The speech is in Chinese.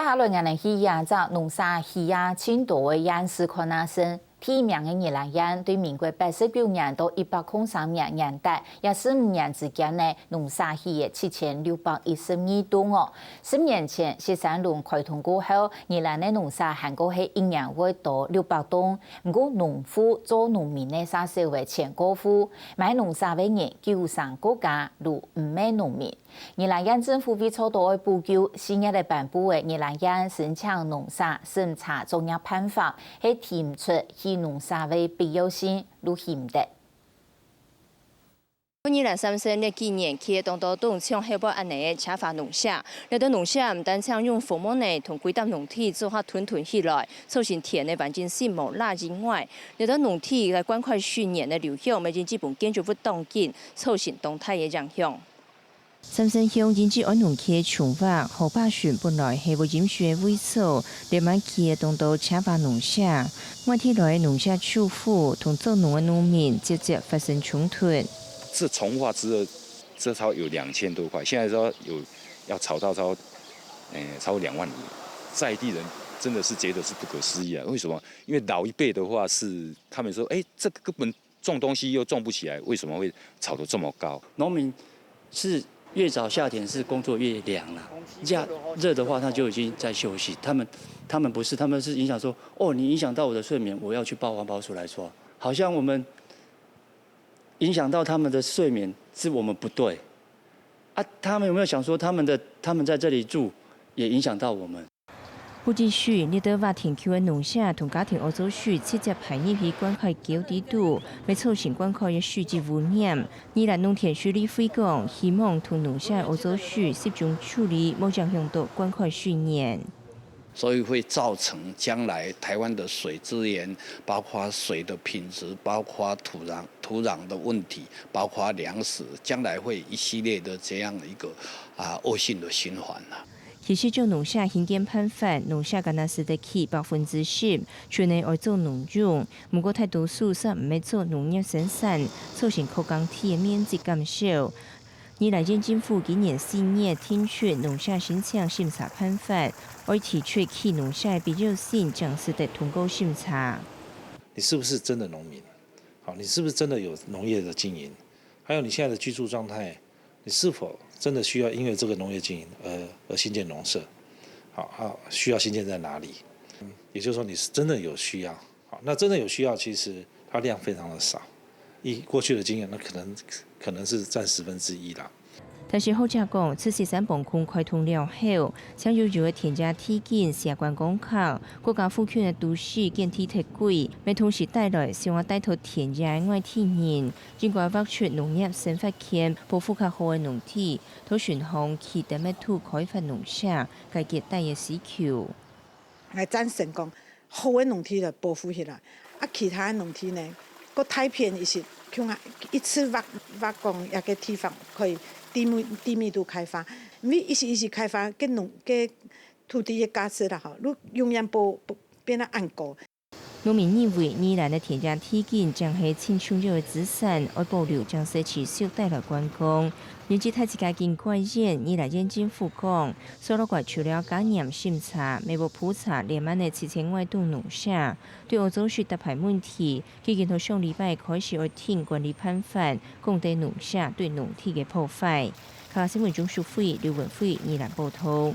下来我们去亚洲农沙去啊，青岛的央视看那生。提名的宜兰人对民国89年到103年代，也15年之间呢，农沙戏的7612吨哦。10年前13轮开通过后，宜兰的农沙韩国係1年會到600吨。不過農夫做農民的啥社會前高夫，買農沙的人救上國家，如唔買農民。宜蘭縣政府為初到的補救，新嘅頒布嘅宜蘭縣申請農沙審查中央判法，係提出去農沙的必要性，如顯得。2023年紀念企業當到東搶海報案內採訪農舍，嚟到農舍唔單搶用父母呢同幾擔農體做下屯起來，造成田的環境性無垃圾外，嚟到農體嘅關塊訓練的流向，未經基本建築物當建，造成動態嘅影響。三星鄉經濟安農區重劃，後8旬本來係會飲水嘅位所，連晚企業當到採訪農舍，外地來農舍主婦同做農嘅農民直接發生衝突。自重劃之後，這超有2000多塊，現在說有要炒到超過2萬，在地人真的是覺得是不可思議啊！為什麼？因為老一輩的話是他們說，這個根本種東西又種不起來，為什麼會炒得這麼高？農民是越早下田是工作越涼啦，熱的話他就已經在休息。他們不是，他們是影響說，你影響到我的睡眠，我要去報環保署來說，好像我們影響到他們的睡眠是我們不對啊。他們有沒有想說，他們在這裡住也影響到我們？不只許你到話田區嘅農舍同家庭合作區直接排入去關塊高低度，未造成關塊嘅水質污染。宜蘭農田水利會講，希望同農舍合作區集中處理，冇影響到關塊水源。所以會造成將來台灣的水資源，包括水的品質，包括土壤的問題，包括糧食，將來會一系列的這樣一個惡性的循環啦。其實做農舍興建判法，農舍敢若是得起10%，全係愛做農用，不過大多數是唔係做農業生產，造成靠工地嘅面積減少。宜蘭縣政府今年4月聽取農舍申請審查判法，愛提出起農舍嘅必要性，將是得通過審查。你是不是真的農民？好，你是不是真的有農業的經營？還有你現在的居住狀態，你是否真的需要因為這個農業經營而新建農舍？好，需要新建在哪裡？也就是說你是真的有需要。好，那真的有需要，其實它量非常的少。以過去的經驗，那可能是佔1/10啦。但是學者講，此時三磅區開通了後，想要做添加體檢、社關工考，國家賦權嘅都市建體太貴，咪同時帶來想要帶頭添加外地人，經過挖出農業生發權，保護較好嘅農地，都選項其他咩土開發農舍，解決大嘅需求。係贊成講好嘅農地就保護起來，其他嘅農地呢，個太偏一些，像一次挖講一個地方可以。低密度開發，因為一時開發嘅土地嘅價值啦，你永遠不變得按高。農民認為宜蘭的田間體檢將係千重要嘅資產，愛保留將是持續帶來觀光。尤其睇自家經過驗，宜蘭縣政府講，所羅國除了加嚴審查，未無普查連萬嘅7000外棟農舍，對澳洲區特排問題，佢見到上禮拜開始愛聽管理判法，降低農舍對農地嘅破壞。卡新聞總署副劉文輝宜蘭報道。